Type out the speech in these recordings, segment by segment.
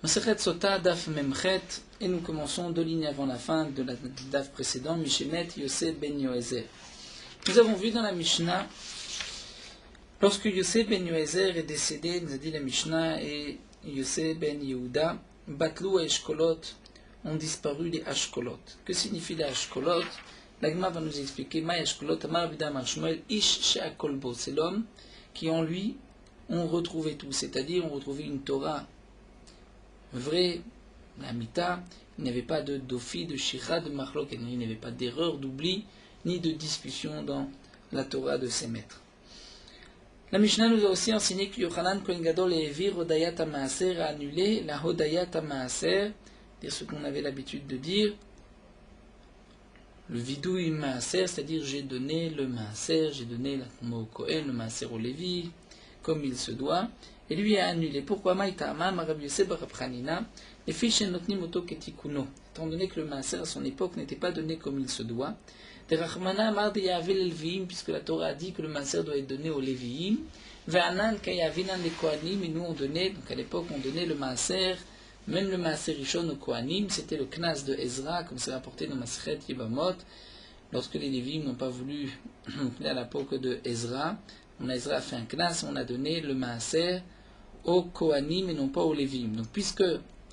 Masechet Sota, Daf Memchet, et nous commençons 2 lignes avant la fin de la Daf précédent, Mishemet Yosef ben Yoézer. Nous avons vu dans la Mishnah, lorsque Yosef ben Yoézer est décédé, nous a dit la Mishnah, et Yosef ben Yehuda, Batlou et Eshkolot, ont disparu les Ashkolot. Que signifie les Ashkolot? L'Agma va nous expliquer, Ma Ashkolot, Amar Abida Marshmuel, Ish She'akolbo, c'est l'homme qui en lui ont retrouvé tout, c'est-à-dire ont retrouvé une Torah vrai, la Mita, il n'y avait pas de dofi, de shira, de machlok, il n'y avait pas d'erreur, d'oubli, ni de discussion dans la Torah de ses maîtres. La Mishnah nous a aussi enseigné que Yochanan Kohen Gadol et Evir Hodayat HaMaaser a annulé la Hodayat HaMaaser, c'est ce qu'on avait l'habitude de dire, le vidouille Maaser, c'est-à-dire j'ai donné le Maaser, j'ai donné la Trouma au Kohen, le Maaser au Lévi, comme il se doit, et lui a annulé. Pourquoi Maïtama, Marab Yosef Bar Pranina, les fiches Notnim Oto Ketikuno, étant donné que le Maaser à son époque n'était pas donné comme il se doit, de Rachmana Mar de Yavel Elviim, puisque la Torah a dit que le Maaser doit être donné aux Léviim, Ve'anan Kayavinan les Kohanim, et nous on donnait, donc à l'époque on donnait le Maaser, même le Maaser Rishon au Kohanim, c'était le Knas de Ezra, comme c'est rapporté dans Masechet Yevamot, lorsque les Léviim n'ont pas voulu aller à l'époque de Ezra, Ezra a fait un Knas, on a donné le Maaser aux Kohanim et non pas aux Lévim. Donc puisque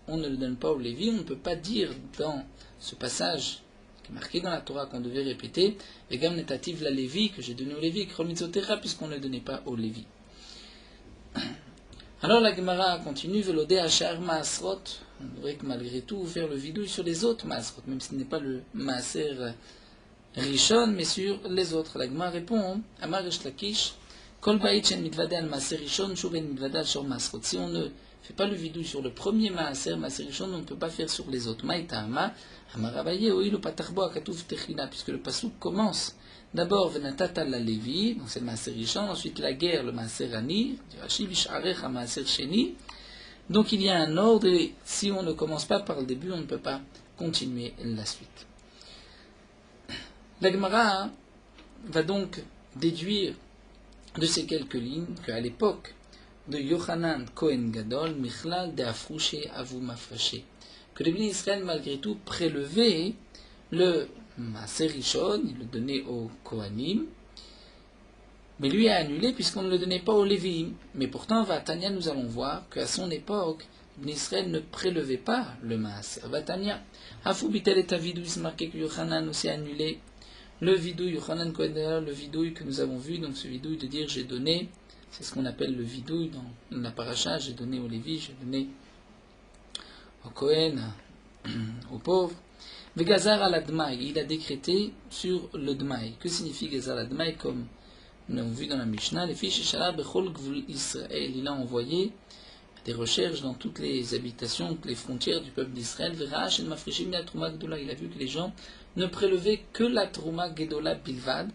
on ne le donne pas aux Lévim, on ne peut pas dire dans ce passage qui est marqué dans la Torah qu'on devait répéter, Vegam netativ la Lévi, que j'ai donné aux Lévi, Kromizotera, puisqu'on ne le donnait pas aux Lévi. Alors la Gemara continue, Velodé Hachar Maasrot, on devrait que malgré tout faire le vidouille sur les autres Maasrot, même si ce n'est pas le Maaser Rishon, mais sur les autres. La Gemara répond, Amar Resh Lakish, si on ne fait pas le vidouille sur le premier maaser, on ne peut pas faire sur les autres. Puisque le pasuk commence d'abord Venatata la Lévi, donc c'est le maaser rishon, ensuite la guerre, le maaser ani, donc il y a un ordre, et si on ne commence pas par le début, on ne peut pas continuer la suite. La Gemara va donc déduire de ces quelques lignes qu'à l'époque de Yochanan Kohen Gadol, Michlal de Afrouché Avou Mafraché, que le Bnei Israël malgré tout prélevait le Maaser Rishon, il le donnait aux Kohanim, mais lui a annulé puisqu'on ne le donnait pas aux Léviim. Mais pourtant, Vatania, nous allons voir qu'à son époque, le Bnei Israël ne prélevait pas le Maaser. Vatania, Afou Bitel et Avidou, il se marquait que Yochanan aussi annulé le vidouille, Yochanan Kohen Gadol, le vidouille que nous avons vu, donc ce vidouille de dire j'ai donné, c'est ce qu'on appelle le vidouille dans la paracha, j'ai donné au Lévi, j'ai donné au Kohen, aux pauvres. Vegazar al Admaï, il a décrété sur le Dmaï. Que signifie Gazar al Admaï? Comme nous l'avons vu dans la Mishnah, les fiches Shalal Bechol Gvul Israël, il a envoyé des recherches dans toutes les habitations, toutes les frontières du peuple d'Israël. Il a vu que les gens ne prélevaient que la Trouma Gedola Bilvad.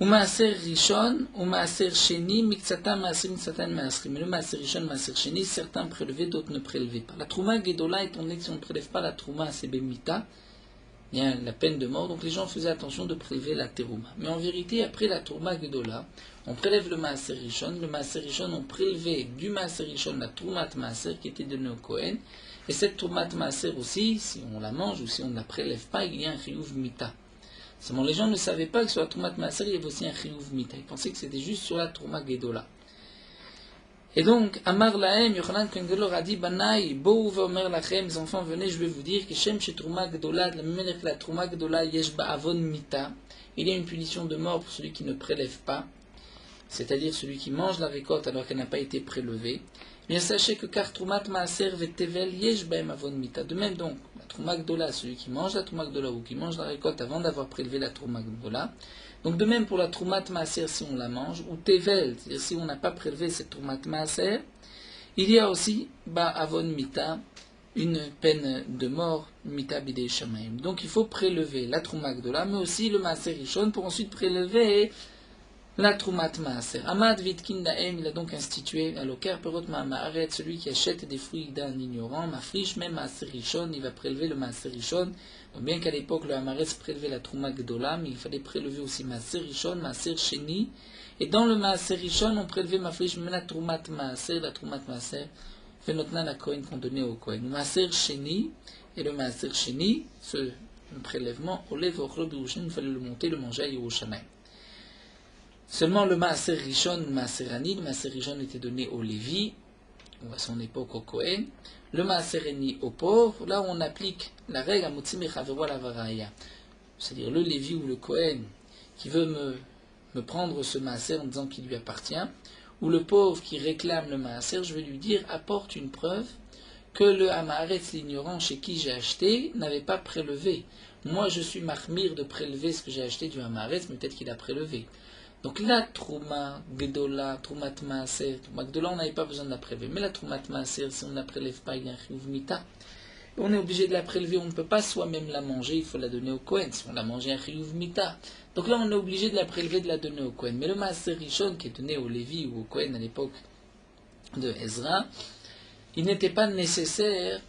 Ou Maaser Rishon, ou Maaser Sheni, Miktsata Maaser Miktsatan Maaser. Mais le Maaser Rishon, Maaser Sheni, certains prélevaient, d'autres ne prélevaient pas. La Trouma Gedola, étant donné que si on ne prélève pas la Trouma, c'est Bemita, il y a la peine de mort, donc les gens faisaient attention de prélever la Terouma. Mais en vérité, après la Trouma Gedola, on prélève le Maaser Rishon. Le Maaser Rishon, on prélevait du Maaser Rishon la Troumat Maaser qui était donnée au Kohen. Et cette Troumat Maaser aussi, si on la mange ou si on ne la prélève pas, il y a un Chiyuv Mita. Seulement les gens ne savaient pas que sur la Troumat Maaser, il y avait aussi un Chiyuv Mita. Ils pensaient que c'était juste sur la Trouma Gedola. Et donc, Amar Lahem, Yochanan Kohen Gadol a dit, Banaï, Bou Veomer Lachem, mes enfants, venez, je vais vous dire que Shem chez Trouma Gedola, de la même manière que la Trouma Gedola, Yesh Ba'avon Mita, il y a une punition de mort pour celui qui ne prélève pas, c'est-à-dire celui qui mange la récolte alors qu'elle n'a pas été prélevée. Bien sachez que car Troumat Maaser Vetevel Yesh Ba'em Avon Mita. De même donc, la Trouma Gedola, celui qui mange la Trouma Gedola ou qui mange la récolte avant d'avoir prélevé la Trouma Gedola. Donc de même pour la Troumat Maaser si on la mange, ou Tevel, c'est-à-dire si on n'a pas prélevé cette Troumat Maaser, il y a aussi Ba'avon Mita, une peine de mort, Mita Bidei Shamayim. Donc il faut prélever la Trouma Gedola, mais aussi le Maaser Rishon pour ensuite prélever la Troumat Maaser. Amad Vitkin Daem, il a donc institué à l'Oker Perot Ma'amaret, celui qui achète des fruits d'un ignorant, Mafrish, même Maaser Rishon, il va prélever le Maaser Rishon. Donc bien qu'à l'époque le Hamaret prélevait la Trouma Gedola, mais il fallait prélever aussi Maaser Rishon, Maaser Sheni. Et dans le Maaser Rishon, on prélevait Mafrish, même la Troumat Maaser Venotna la Kohen qu'on donnait au Kohen. Maaser Sheni, et le Maaser Sheni, ce prélèvement, Olev Ochlo Birushalayim, il fallait le monter, le manger à Yerushalayim. Seulement le Maaser Rishon, le Maaser Ani, le Maaser Rishon était donné au Lévi, ou à son époque au Kohen. Le Maaser Ani aux pauvres, là où on applique la règle à Motzi Mechaveru la Varaya. C'est-à-dire le Lévi ou le Kohen qui veut me prendre ce Maaser en disant qu'il lui appartient, ou le pauvre qui réclame le Maaser, je vais lui dire apporte une preuve que le Hamaretz, l'ignorant chez qui j'ai acheté, n'avait pas prélevé. Moi je suis mahmir de prélever ce que j'ai acheté du Hamaretz, mais peut-être qu'il a prélevé. Donc la Trouma Gdola, Troumat Maaser, Trouma Gdola, on n'avait pas besoin de la prélever. Mais la Troumat Maaser, si on ne la prélève pas, il y a un Chiyuv Mita. On est obligé de la prélever, on ne peut pas soi-même la manger, il faut la donner au Kohen. Si on la mange, il y a un Chiyuv Mita. Donc là, on est obligé de la prélever, de la donner au Kohen. Mais le Maaser Rishon, qui est donné au Lévi ou au Kohen à l'époque de Ezra, il n'était pas nécessaire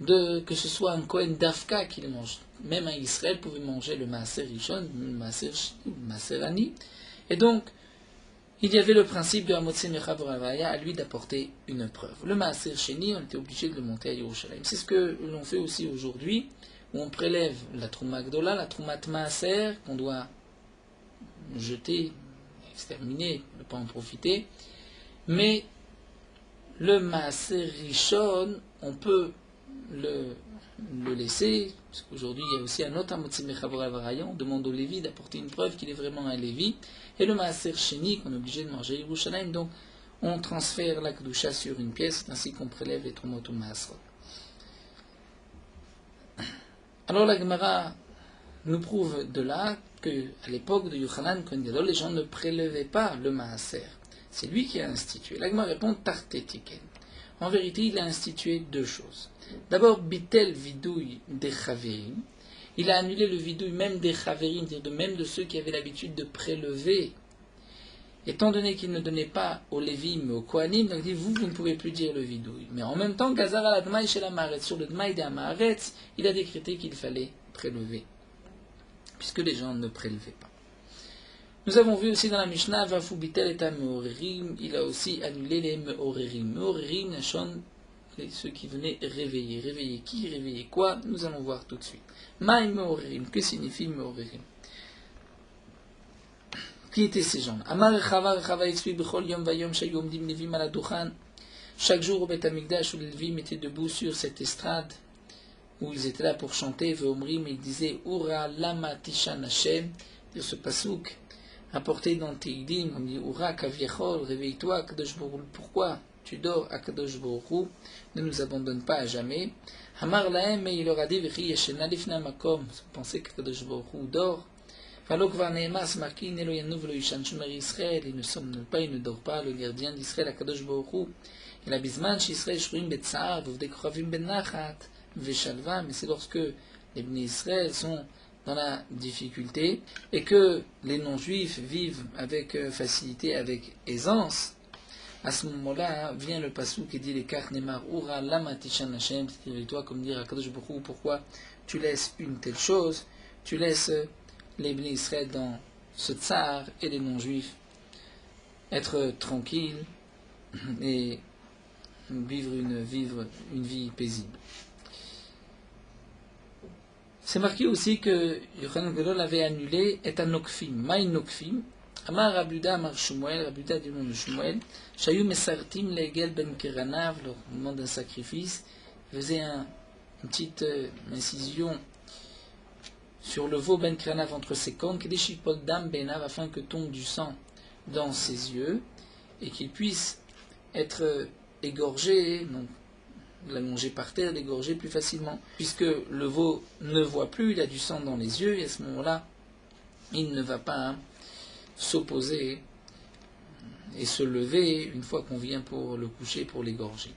que ce soit un Kohen d'Afka qui le mange. Même un Israël pouvait manger le Maaser Rishon, le Maaser Ani. Et donc, il y avait le principe de Hamotzi Mechaveru la Varaya, à lui d'apporter une preuve. Le Maaser Sheni, on était obligé de le monter à Yerushalayim. C'est ce que l'on fait aussi aujourd'hui, où on prélève la Trouma Gdola, la Troumat Maaser, qu'on doit jeter, exterminer, ne pas en profiter. Mais le Maaser Rishon, on peut le laisser, parce qu'aujourd'hui il y a aussi un autre Hamotzi Mechaveru la Varaya, on demande au Lévi d'apporter une preuve qu'il est vraiment un Lévi, et le Maaser Sheni qu'on est obligé de manger à Yerushalayim, donc on transfère la Kedusha sur une pièce, ainsi qu'on prélève les Trumot ou Maasrot. Alors la Gemara nous prouve de là qu'à l'époque de Yochanan Kohen Gadol, les gens ne prélevaient pas le Maaser. C'est lui qui a institué. La Gemara répond Tartetiken. En vérité, il a institué deux choses. D'abord, Bitel Vidouille des Chaverim. Il a annulé le vidouille même des Chaverim, c'est-à-dire même de ceux qui avaient l'habitude de prélever. Étant donné qu'il ne donnait pas aux Lévim mais aux Kohanim, donc il dit vous ne pouvez plus dire le vidouille. Mais en même temps, Gazar al Admaï chez la Maaretz, sur le Dmaï de Maaretz, il a décrété qu'il fallait prélever, puisque les gens ne prélevaient pas. Nous avons vu aussi dans la Mishnah, Vafu Bitel et Meorerim, il a aussi annulé les Meorerim. Meorerim, Nashon, ceux qui venaient réveiller. Réveiller qui? Réveiller quoi? Nous allons voir tout de suite. Maï Meorerim, que signifie Meorerim? Qui étaient ces gens-là? Amar Rechava explique Bechol Yom Vayom Shayom Dim Levim ala Duchan. Chaque jour au Beth Amikdash où les Levim étaient debout sur cette estrade, où ils étaient là pour chanter, Veomrim, et ils disaient Ura Lama Tishan Hashem, dire ce pasouk apporté dans Teilim, on dit Ura Kaviechol, réveille-toi, Kadosh Baruch Hu, pourquoi tu dors à Kadosh Baruch Hu, ne nous abandonne pas à jamais. Amar Lahem, et il leur a dit Vechi Yeshena Lifna Makom, vous pensez que Kadosh Baruch Hu dort? Marqué, il ne somnole pas, il ne dort pas, le gardien d'Israël, Akadosh Baruch Hu. Et la bisman, Israël, Shruim Betsar, Vuvdekrovim Benachat, Veshalva, mais c'est lorsque les Bnei Israël sont dans la difficulté et que les non-juifs vivent avec facilité, avec aisance. À ce moment-là, vient le passou qui dit les cartes Nemar Ura Lama Tishan Hashem, c'est-à-dire toi, comme dire Akadosh Baruch Hu, pourquoi tu laisses une telle chose, tu laisses les Bnei Israël dans ce tsar et les non-juifs être tranquilles et vivre une vie paisible. C'est marqué aussi que Yochanan Gadol avait annulé et un nokfim. Maï nokfim. Amar Rabuda Amar Shmuel, Rabuda du nom de Shmuel, Shayou Mesartim Legel Ben Keranav, au moment d'un sacrifice, faisait une petite incision sur le veau Ben Kranav entre ses cornes, afin que tombe du sang dans ses yeux et qu'il puisse être égorgé, donc l'allonger par terre, l'égorger plus facilement. Puisque le veau ne voit plus, il a du sang dans les yeux et à ce moment-là, il ne va pas s'opposer et se lever une fois qu'on vient pour le coucher, pour l'égorger.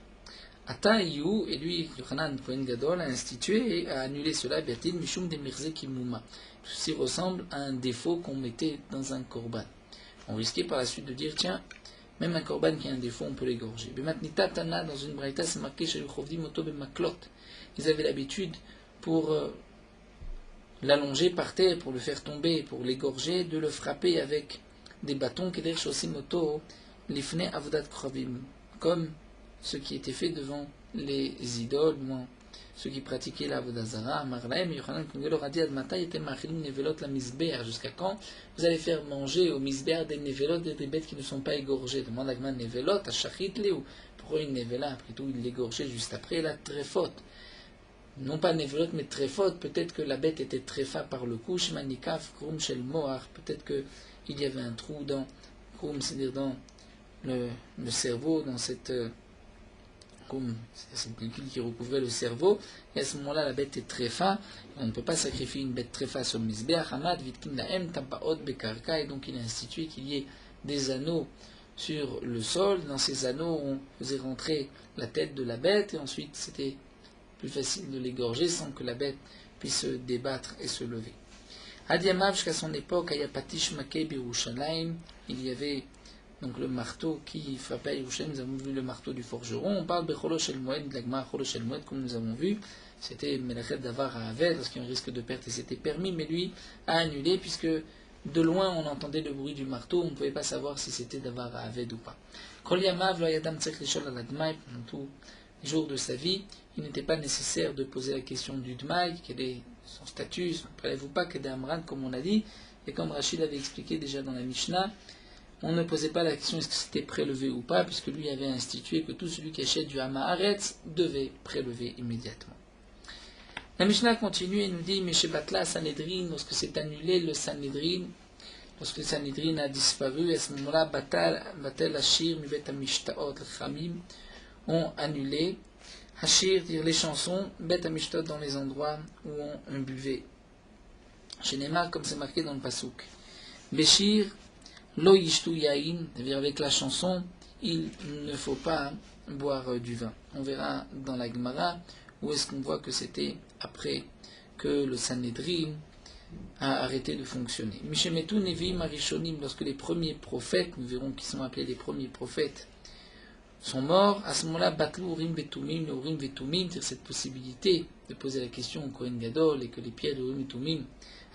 Ataïou, et lui, Yochanan Kohen Gadol, a institué et a annulé cela, Bertin Mishum de Mirze Kimuma. Ceci ressemble à un défaut qu'on mettait dans un korban. On risquait par la suite de dire, tiens, même un korban qui a un défaut, on peut l'égorger. Bematnita Tana, dans une braïta, c'est marqué chez Chovdi Moto Bemaklot. Ils avaient l'habitude, pour l'allonger par terre, pour le faire tomber, pour l'égorger, de le frapper avec des bâtons, Keder Shosim Moto, Lifne Avodat Krovim, comme ce qui était fait devant les idoles, devant ceux qui pratiquaient la Vodazara, Amarlaem, Yochanan Kohen Gadol a dit Admata yetem machilim nevelot la misbeach, jusqu'à quand vous allez faire manger au misbeach des nevelot, des bêtes qui ne sont pas égorgées. Demande Agman nevelot, à shachit ou pourquoi une nevela, après tout il l'égorgeait juste après la trefot. Non pas nevelot mais trefot, peut-être que la bête était tréfa par le coup, shmanikaf, krum shel moar, peut-être qu'il y avait un trou dans, krum, c'est-à-dire dans le cerveau, dans cette pellicule qui recouvrait le cerveau, et à ce moment-là la bête est tréfa, on ne peut pas sacrifier une bête tréfa sur le misbeach, hamad vitkin laem tabaot bekarka, et donc il a institué qu'il y ait des anneaux sur le sol. Dans ces anneaux on faisait rentrer la tête de la bête, et ensuite c'était plus facile de l'égorger sans que la bête puisse se débattre et se lever. Hadiamav, jusqu'à son époque, Ayapatish Makeh Birushalayim, il y avait donc le marteau qui frappait à Yerushalayim. Nous avons vu le marteau du forgeron. On parle de Cholosh el Moed, de la Gemara Cholosh el Moed, comme nous avons vu. C'était Melachet Davar à Aved, parce qu'il y a un risque de perte et c'était permis, mais lui a annulé, puisque de loin on entendait le bruit du marteau, on ne pouvait pas savoir si c'était Davar à Aved ou pas. Kol Yamav, lo Yadam Tzek Lishol al Admai, pendant tous les jours de sa vie, il n'était pas nécessaire de poser la question du Dmaï, quel est son statut, ne prélève-vous pas que d'Amran, comme on a dit, et comme Rachid avait expliqué déjà dans la Mishnah, on ne posait pas la question est-ce que c'était prélevé ou pas, puisque lui avait institué que tout celui qui achète du Hamaharetz devait prélever immédiatement. La Mishnah continue et nous dit Meshebatla Sanhedrin, lorsque c'est annulé le Sanhedrin, lorsque le Sanhedrin a disparu, à ce moment-là, Batel Hashir, Mivet Amishtaot, le Chamim, ont annulé. Hashir, dire les chansons, Bet Amishtaot dans les endroits où on buvait. Chez Neymar, comme c'est marqué dans le Pasuk. Béchir, Lo yishtu yain, c'est-à-dire avec la chanson, il ne faut pas boire du vin. On verra dans la Gemara où est-ce qu'on voit que c'était après que le Sanhedrin a arrêté de fonctionner. Mishemetu Nevi'im Arishonim, lorsque les premiers prophètes, nous verrons qui sont appelés les premiers prophètes, sont morts, à ce moment-là, Batlu Urim Vetumim, le Urim Vetumim, c'est cette possibilité de poser la question au Kohen Gadol et que les pierres de Urim Vetumim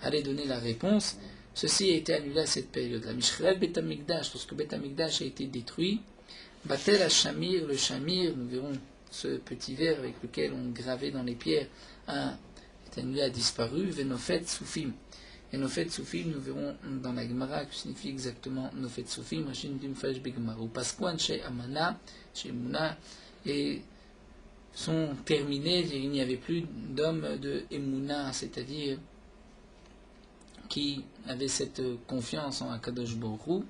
allaient donner la réponse. Ceci a été annulé à cette période-là. Mishrev Bet Hamikdash, lorsque Bet Hamikdash a été détruit, Batel Hashamir, le Shamir, nous verrons ce petit verre avec lequel on gravait dans les pierres, est annulé, a disparu. Venofet Soufim. Et Nofet Soufim, nous verrons dans la Gemara que signifie exactement Nofet Soufim, Rachin Dimfash Begmaru. Pasquan chez Amana, chez Mouna, et sont terminés, il n'y avait plus d'hommes de Emouna, c'est-à-dire qui avait cette confiance en Akadosh Baruch Hu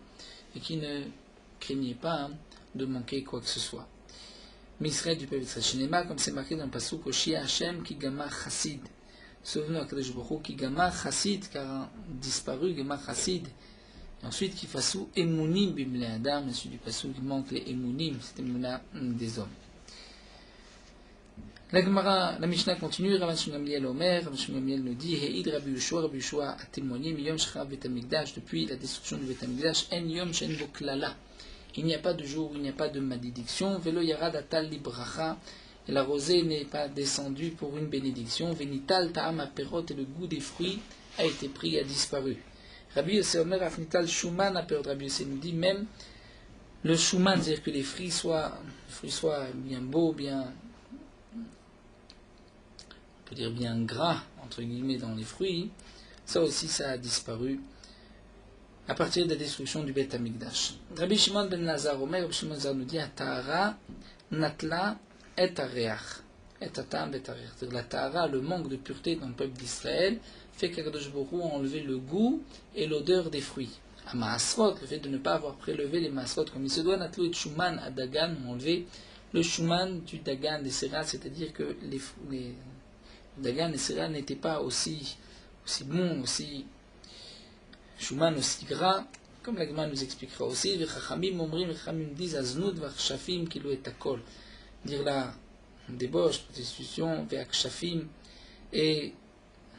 et qui ne craignait pas de manquer quoi que ce soit. Misraël du peuple d'Israël Shinema, comme c'est marqué dans le Pasuk, Oshia Hashem ki gama chassid. Souvenez Akadosh Baruch Hu ki gama chassid, car a disparu gama chassid. Et ensuite qui fassou emunim bimle adam, et celui du Pasuk qui manque les emunim, c'est emuna des hommes. La Gemara, la Mishnah continue, Rav Shimon Gamliel Omer, Rav Shimon Gamliel nous dit, He'id Rabbi Yehoshua a témoigné, Miyom Shecharav Bet Hamikdash, depuis la destruction du Bet Hamikdash, En Yom Shen Bo Klala. Il n'y a pas de jour où il n'y a pas de malédiction, Velo Yarad Atal Libracha, et la rosée n'est pas descendue pour une bénédiction, Venital Ta'am Aperot, et le goût des fruits a été pris, a disparu. Rabbi Yossé Omer Afnital Shuman Aperot, Rabbi Yossé nous dit, même le Shuman, c'est-à-dire que les fruits soient bien beaux, bien dire bien gras, entre guillemets, dans les fruits, ça aussi, ça a disparu à partir de la destruction du Beth Amikdash. Rabbi Shimon ben Nazar Omer, Rabbi Shimon ben Nazar nous dit, Tahara natla et areach, et atam et areach. C'est-à-dire la Tahara, le manque de pureté dans le peuple d'Israël, fait qu'Akadosh Baruch Hu a enlevé le goût et l'odeur des fruits. À Maasrot, le fait de ne pas avoir prélevé les Maasrot comme il se doit, Natlu et Shuman à Dagan ont enlevé le Shuman du Dagan des céréales, c'est-à-dire que les Dagan et céréales n'étaient pas aussi bons, aussi Shuman, aussi gras, comme la Gemara nous expliquera aussi. Les Chachamim omrim, les Chachamim disent Aznud v'achshafim kilo et akol. Dire la débauche, prostitution, v'achshafim et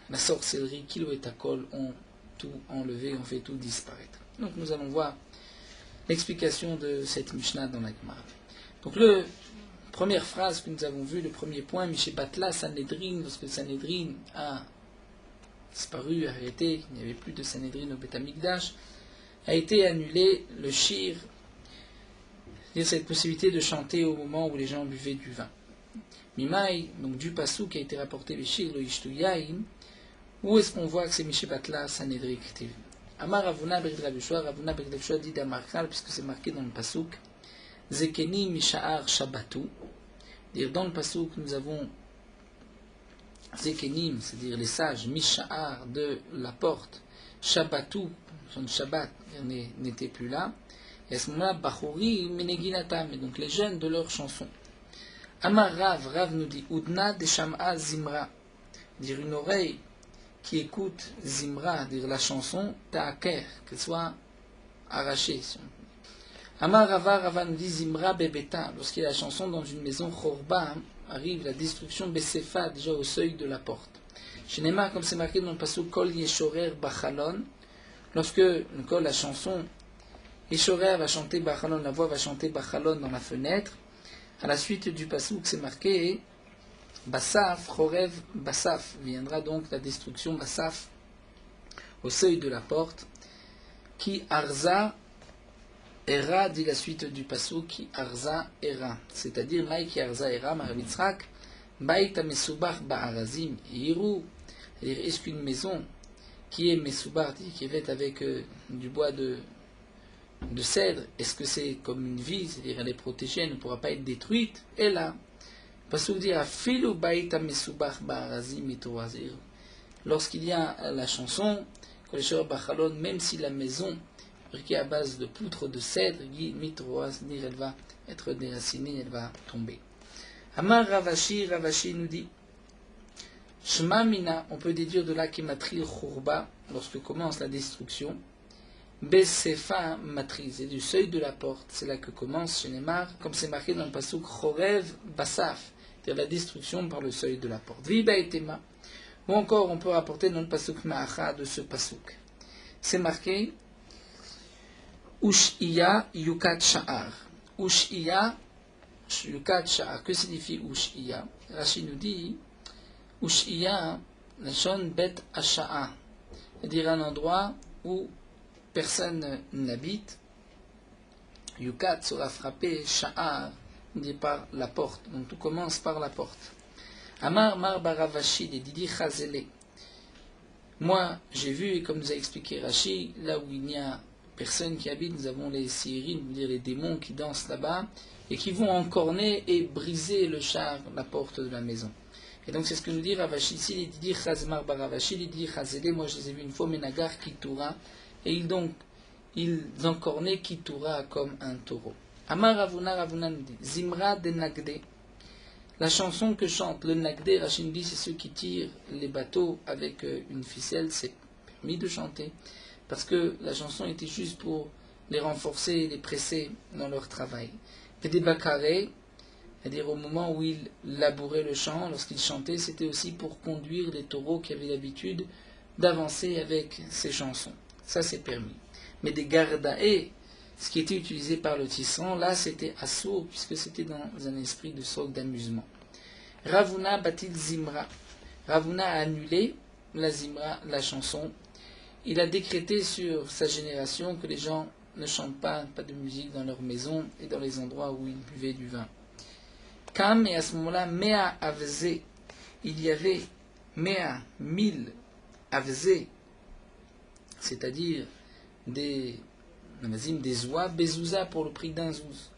la sorcellerie kilo et akol ont tout enlevé, ont fait tout disparaître. Donc nous allons voir l'explication de cette Mishnah dans la Gemara. Donc première phrase que nous avons vue, le premier point, Mishebatla Sanhedrin, lorsque le Sanhedrin a disparu, arrêté, il n'y avait plus de Sanhedrin au Beth Amikdash, a été annulé le shir, C'est cette possibilité de chanter au moment où les gens buvaient du vin. Mimaï, donc du pasou qui a été rapporté le shir, le ishtuyaim, où est-ce qu'on voit que c'est Mishébatla Sanedrik Tiv. Amar Ravuna Berit Rabishua, Ravuna Berit Rabishua dit d'Amarkal, puisque c'est marqué dans le pasouk, Zekeni Misha'ar Shabbatu. Dire dans le pasouk, nous avons Zekenim, c'est-à-dire les sages, Misha'ar de la porte, Shabbatu, son Shabbat n'était plus là. Et à ce moment-là, Bachori Meneginatam, et donc les jeunes de leurs chansons. Amar Rav, Rav nous dit, Udna de Sham'a Zimra, dire une oreille qui écoute Zimra, dire la chanson, Ta'aker, qu'elle soit arrachée. Amar Rava, Rava nous dit, Zimra Bebeta, lorsqu'il y a la chanson dans une maison, Chorba, arrive la destruction Besefa, déjà au seuil de la porte. Chez Neymar, comme c'est marqué dans le passage, Kol Yeshorer Bachalon, lorsque la chanson, Yeshorer va chanter Bachalon, la voix va chanter Bachalon dans la fenêtre, à la suite du passage, c'est marqué, Basaf, Chorev, Basaf, viendra donc la destruction Basaf au seuil de la porte, qui Arza Era, dit la suite du passage, qui Arza Era, c'est-à-dire Maï qui Arza Era, Maravitzrak, Baïta Mesubach Ba'arazim, Hiru, c'est-à-dire est-ce qu'une maison qui est Mesubach, qui est faite avec du bois de cèdre, est-ce que c'est comme une vie, c'est-à-dire elle est protégée, elle ne pourra pas être détruite, et là, lorsqu'il y a la chanson, même si la maison est à base de poutres de cèdre, elle va être déracinée, elle va tomber. Amar Ravashi, Ravashi nous dit, Shema Mina, on peut déduire de là qu'Imatri Khurba, lorsque commence la destruction, Besefa Matri, c'est du seuil de la porte, c'est là que commence chez Neymar, comme c'est marqué dans le pasuk Chorev Basaf, c'est-à-dire la destruction par le seuil de la porte. Viba et Tema. Ou encore, on peut rapporter dans le pasuk Ma'acha de ce pasuk. C'est marqué Ush'iya Yukat Sha'ar. Ush'iya Yukat Sha'ar. Que signifie Ush'iya? Rashi nous dit Ush'iya, la shon bet Asha'a. C'est-à-dire un endroit où personne n'habite. Yukat sera frappé, Sha'ar, dit par la porte. Donc tout commence par la porte. Amar Mar Baravashi, des Didi Chazele. Moi, j'ai vu, et comme nous a expliqué Rashi, là où il n'y a personne qui habite, nous avons les Sirines, dire les démons qui dansent là-bas, et qui vont encorner et briser le char, la porte de la maison. Et donc c'est ce que nous dit Ravashi ici, les Didi Chazmar Baravashi, les Didi Chazele, moi je les ai vus une fois, Menagar Kitura, et ils encornaient Kitura comme un taureau. Amar Ravuna, Ravuna nous dit, Zimra de Nagde, la chanson que chante le Nagde, Rachid dit, c'est ceux qui tirent les bateaux avec une ficelle, c'est permis de chanter, parce que la chanson était juste pour les renforcer et les presser dans leur travail. Et des bacarés, c'est-à-dire au moment où ils labouraient le champ, lorsqu'ils chantaient, c'était aussi pour conduire les taureaux qui avaient l'habitude d'avancer avec ces chansons. Ça c'est permis. Mais des gardae, ce qui était utilisé par le tisserand, là c'était assourd, puisque c'était dans un esprit de sorte d'amusement. Ravuna batil zimra. Ravuna a annulé la zimra, la chanson. Il a décrété sur sa génération que les gens ne chantent pas de musique dans leur maison et dans les endroits où ils buvaient du vin. Kam, et à ce moment-là, Mea Avze, il y avait Mea, 1000 Avze, c'est-à-dire des oies, bezouza pour le prix d'un zouz.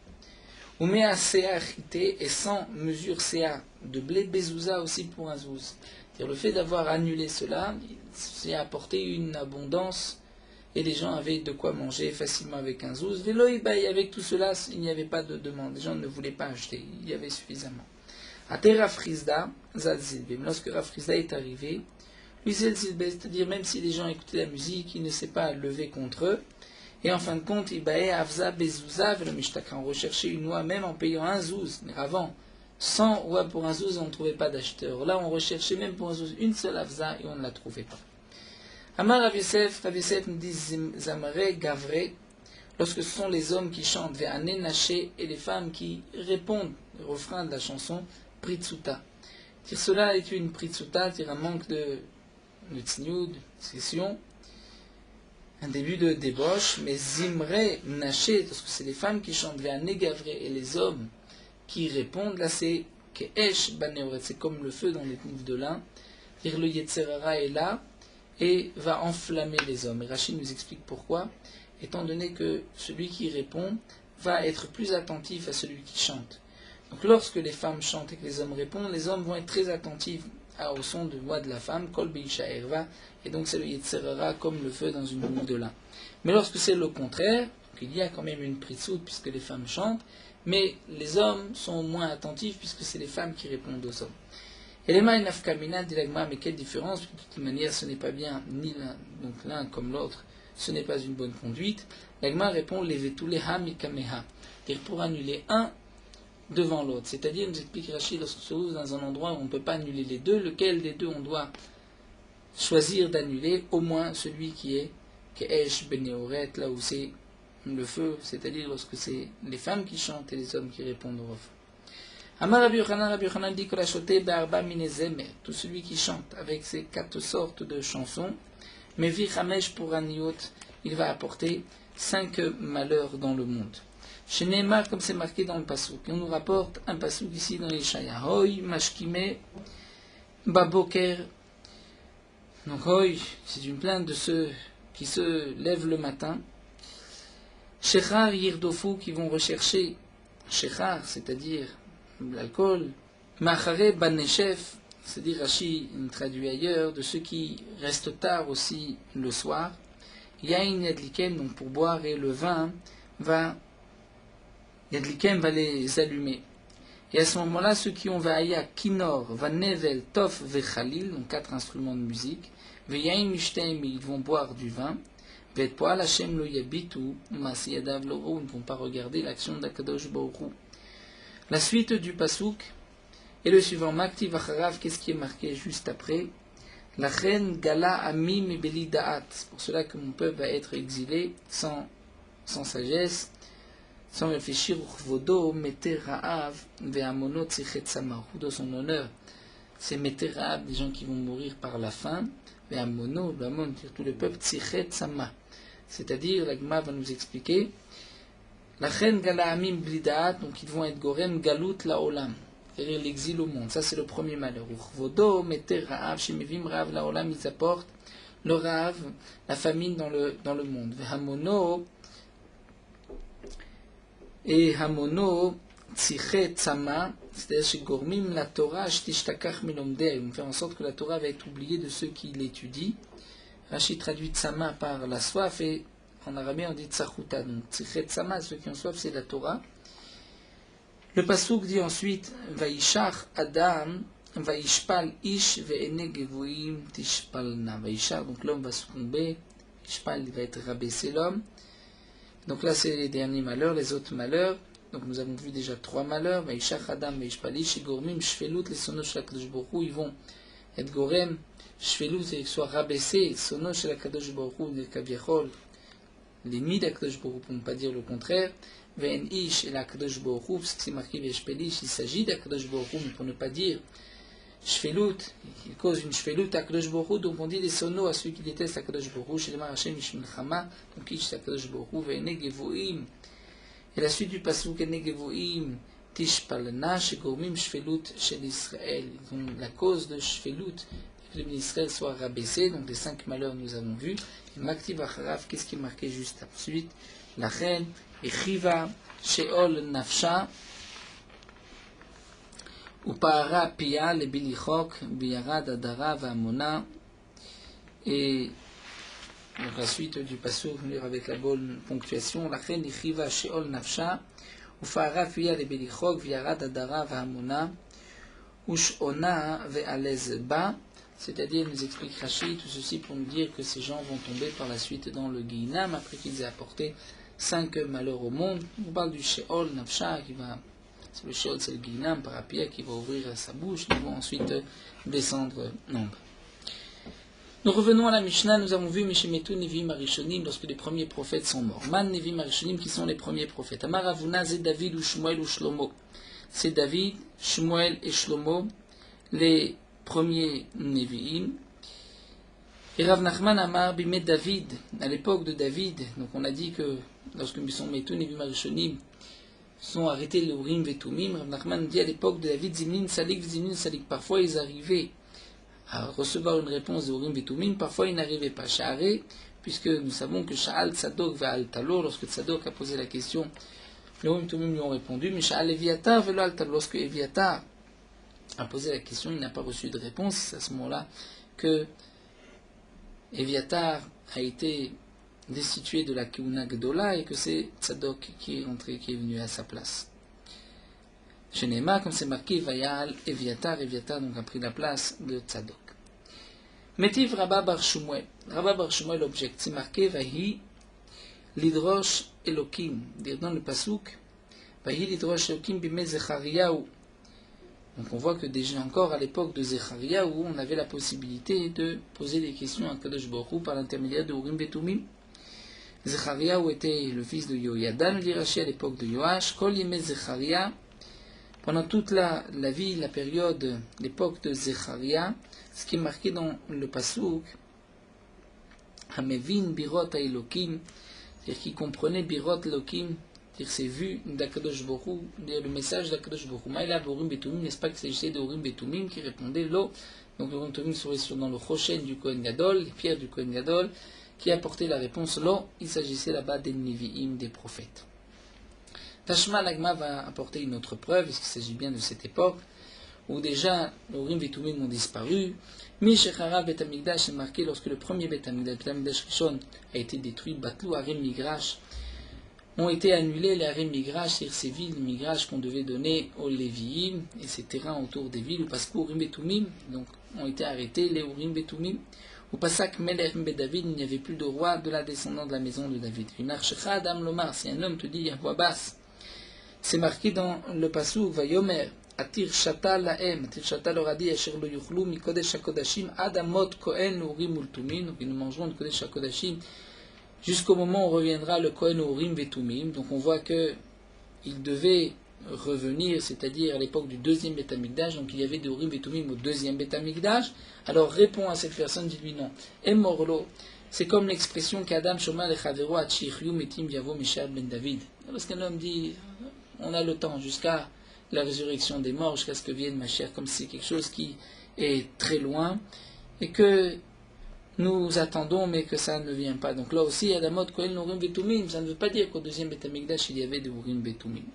Ou Mea Sea Chité, et 100 mesures Sea de blé, bezouza aussi pour un zouz. C'est-à-dire le fait d'avoir annulé cela, c'est apporté une abondance, et les gens avaient de quoi manger facilement avec un zouz. Avec tout cela, il n'y avait pas de demande, les gens ne voulaient pas acheter, il y avait suffisamment. Ate Rafrizda, Zalzilbem, lorsque Rafrizda est arrivé, lui c'est-à-dire même si les gens écoutaient la musique, il ne s'est pas levé contre eux, et en fin de compte, on recherchait une oie même en payant un zouz, mais avant, 100 oies pour un zouz, on ne trouvait pas d'acheteur. Là, on recherchait même pour un zouz une seule avza et on ne la trouvait pas. Amar Rav Yosef nous dit Zamare Gavre, lorsque ce sont les hommes qui chantent, Ve'ane Naché, et les femmes qui répondent au refrain de la chanson, Pritsuta. Cela est une Pritsuta, c'est un manque de tsniou, de discrétion. un début de débauche, mais Zimre, Naché, parce que c'est les femmes qui chantent vers Negavre et les hommes qui répondent, là c'est Keesh Baneoret, c'est comme le feu dans les livres de lin, dire le Yetzerara est là et va enflammer les hommes. Et Rachid nous explique pourquoi, étant donné que celui qui répond va être plus attentif à celui qui chante. Donc lorsque les femmes chantent et que les hommes répondent, les hommes vont être très attentifs au son de voix de la femme, Kol Beisha Erva, et donc c'est le Yetzerara comme le feu dans une boule de lin. Mais lorsque c'est le contraire, il y a quand même une pritsout puisque les femmes chantent, mais les hommes sont moins attentifs puisque c'est les femmes qui répondent aux hommes. Et les maï nafkamina dit l'agma, mais quelle différence, de toute manière ce n'est pas bien ni l'un, donc l'un comme l'autre, ce n'est pas une bonne conduite. L'agma répond levetuleha mikameha, c'est-à-dire pour annuler un devant l'autre. C'est-à-dire, nous explique Rachid, lorsqu'on se trouve dans un endroit où on ne peut pas annuler les deux, lequel des deux on doit choisir d'annuler, au moins celui qui est Keesh Beneoret, là où c'est le feu, c'est-à-dire lorsque c'est les femmes qui chantent et les hommes qui répondent au refrain. Amar Rabbi Yochanan dit que la choté be'arba minezemer, tout celui qui chante avec ces 4 sortes de chansons, mais vichamesh pour aniot, il va apporter 5 malheurs dans le monde. Chez Neymar, comme c'est marqué dans le Passouk, on nous rapporte un Passouk ici dans les Shaya. Hoy, mashkime, baboker. Donc, hoy, c'est une plainte de ceux qui se lèvent le matin. Shechar, yirdofu, qui vont rechercher Shechar, c'est-à-dire l'alcool. Machare, baneshef, c'est-à-dire Rashi traduit ailleurs, de ceux qui restent tard aussi le soir. Yain yadliken, donc pour boire, et le vin Yadliken va les allumer. Et à ce moment-là, ceux qui ont Va'aya, Kinor, Vanevel, Tof, Vechalil, donc 4 instruments de musique, Ve'yain Mishtem, ils vont boire du vin, Ve'etpoal Hashem lo yabitu, Masiyadav lo ils ne vont pas regarder l'action d'Akadosh Baruch Hu. La suite du Pasuk est le suivant, Makti Vacharav, qu'est-ce qui est marqué juste après? La reine Gala Amim et Beli Da'at, c'est pour cela que mon peuple va être exilé sans sagesse, sans réfléchir, Vodo, Meter Ra'av, Ve'amono Tzichet Sama. Vodo, son honneur, c'est Meter Ra'av, des gens qui vont mourir par la faim. Ve'amono, l'Amon, tout le peuple, Tzichet Sama. C'est-à-dire, la Gemara va nous expliquer, la Chen Gala Amim Blidaat, donc ils vont être Gorem Galut La Olam, c'est-à-dire l'exil au monde. Ça, c'est le premier malheur. Vodo, Meter Ra'av, Shemevim Ra'av La Olam, ils apportent le Ra'av, la famine dans le monde. Ve'amono, et Hamono, Tzichet Tzama, c'est-à-dire chez Gormim, la Torah, Shtishtakach Melomdei, on fait en sorte que la Torah va être oubliée de ceux qui l'étudient. Rachid traduit Tzama par la soif, et en arabien on dit Tzachuta, donc Tzichet Tzama, ceux qui ont soif, c'est la Torah. Le Pasuk dit ensuite, Vaishach Adam, Vaishpal Ish, Ve'ene Gevuim Tishpalna. Vaishach, donc l'homme va succomber, Ishpal, il va être rabaissé l'homme. Donc là, c'est les derniers malheurs, les autres malheurs. Donc nous avons vu déjà 3 malheurs. Vaishach Adam, Vaishpalish, et Gormim, Shvelut, les sonos shel HaKadosh Baruch Hu, ils vont être Gorem, Shvelut, et qu'ils soient rabaissés, sonos shel HaKadosh Baruch Hu, les Kaviachol, l'ennemi d'HaKadosh Baruch Hu, pour ne pas dire le contraire. Ve'en Ish, et l'HaKadosh Baruch Hu, parce que c'est marqué Vaishpalish, il s'agit d'HaKadosh Baruch Hu, mais pour ne pas dire Shvelut, il cause une Shvelut à Kadosh Baruch Hu, donc on dit des sonos à ceux qui détestent Kadosh Baruch Hu, Shelema Hashem Mishmilchama, donc Ish Kadosh Baruch Hu, Ve'ene Gevuim. Et la suite du Pasuk, Ve'ene Gevuim, Tishpalna, Shegormim Shvelut Shel Israël. Donc la cause de Shvelut, que le béni Israël soit rabaissé, donc les 5 malheurs nous avons vus. Et Makti Vacharav, qu'est-ce qui est marqué juste ensuite? La reine, Echiva, Sheol Nafsha, Upara Pia le Bilichok, Biarad Adara Vamona. Et donc la suite du Passouk, lire avec la bonne ponctuation. La reine Ichiva Sheol Nafsha, Upara Pia le Bilichok, Biarad Adara Vamona, Ushona Ve'alez Ba. C'est-à-dire, nous explique Rachid, tout ceci pour nous dire que ces gens vont tomber par la suite dans le Guinam après qu'ils aient apporté 5 malheurs au monde. On parle du Sheol Nafsha qui va. C'est le Sheol, c'est le Guinam, Parapia qui va ouvrir sa bouche, ils vont ensuite descendre nombre. Nous revenons à la Mishnah, nous avons vu Mishemetu Nevim Arishonim lorsque les premiers prophètes sont morts. Man Nevim Arishonim qui sont les premiers prophètes. Amar Avuna, c'est David ou Shmuel ou Shlomo. C'est David, Shmuel et Shlomo, les premiers Nevi'im. Et Rav Nachman Amar Bimé David, à l'époque de David, donc on a dit que lorsque Bisson Metoun et Bimarishonim sont arrêtés le Urim Vetumim, Rav Nachman dit à l'époque de David Zimnin Salik, parfois ils arrivaient à recevoir une réponse de Urim Vetumim, parfois ils n'arrivaient pas. Sha'are, puisque nous savons que Sha'al Tzadok Ve'al Talo, lorsque Tzadok a posé la question, les Urim Vetumim lui ont répondu, mais Sha'al Eviatar Ve'al Talo, lorsque Eviatar a posé la question, il n'a pas reçu de réponse. C'est à ce moment-là que Eviatar a été destitué de la Keuna Gdola et que c'est Tzadok qui est entré, qui est venu à sa place. Chez Neema, comme c'est marqué, Vayal Eviatar donc a pris la place de Tzadok. Métiv Rabba Bar Shmuel. Rabba Bar Shmuel objecte, c'est marqué Vahi Lidrosh Elokim. Dire dans le Pasuk, Vahi Lidrosh Elokim Bime Zechariyahu. Donc on voit que déjà encore à l'époque de Zechariah, où on avait la possibilité de poser des questions à Kadosh Baruch Hu par l'intermédiaire de Urim Vetumim. Zechariah était le fils de Yoyadan, dit Rashi à l'époque de Yoash. Kol Yemei Zechariah, pendant toute la vie, la période, l'époque de Zechariah, ce qui est marqué dans le Pasuk, Hamevin Birot Elokim, c'est-à-dire qu'il comprenait Birot Elokim, c'est-à-dire c'est vu d'Akadosh Baruch Hu, le message d'Akadosh Baruch Hu. Maïla Urim Betumim, n'est-ce pas que s'agissait de Urim Betumim qui répondait l'eau. Donc le Urim Betumim serait dans le Choshen du Kohen Gadol, les pierres du Kohen Gadol, qui apportait la réponse l'eau. Il s'agissait là-bas des Nevi'im, des prophètes. Tashma Lagma va apporter une autre preuve, est-ce qu'il s'agit bien de cette époque, où déjà les Urim Betumim ont disparu. Mishechara Bet Hamikdash est marqué lorsque le premier Bet Hamikdash Rishon a été détruit, Batlou Harim Migrash, ont été annulés les Harim Migrash, c'est-à-dire ces villes Migrash qu'on devait donner aux Lévi'im, et ces terrains autour des villes, parce qu'Urim Betumim, donc ont été arrêtés les Urim Betumim. Au Pasak Melech David, il n'y avait plus de roi de la descendante de la maison de David. Une archecha Adam Lomar, si un homme te dit à voix basse, c'est marqué dans le Pasuk, Vayomer, Atir Shata Laem, Atir Shata leur a dit, Asher lo yuchlu mi Kodesh HaKodashim, Adamot Kohen Urim Ultumim, donc ils nous mangeront de Kodesh HaKodashim, jusqu'au moment où reviendra le Kohen Urim Vetumim. Donc on voit que il devait revenir, c'est-à-dire à l'époque du deuxième Beth Amikdash, donc il y avait des Urim Vetumim au deuxième Beth Amikdash. Alors réponds à cette personne, dis-lui non. Emorlo, c'est comme l'expression qu'Adam Shoma Lechavero Atchichyu Metim Yavo Mishal Ben David. Lorsqu'un homme dit, on a le temps jusqu'à la résurrection des morts, jusqu'à ce que vienne ma chère, comme c'est quelque chose qui est très loin, et que nous attendons, mais que ça ne vient pas. Donc là aussi, à la mode Kohen Urim Vetumim, ça ne veut pas dire qu'au deuxième Beth Amikdash, il y avait des Urim Vetumim.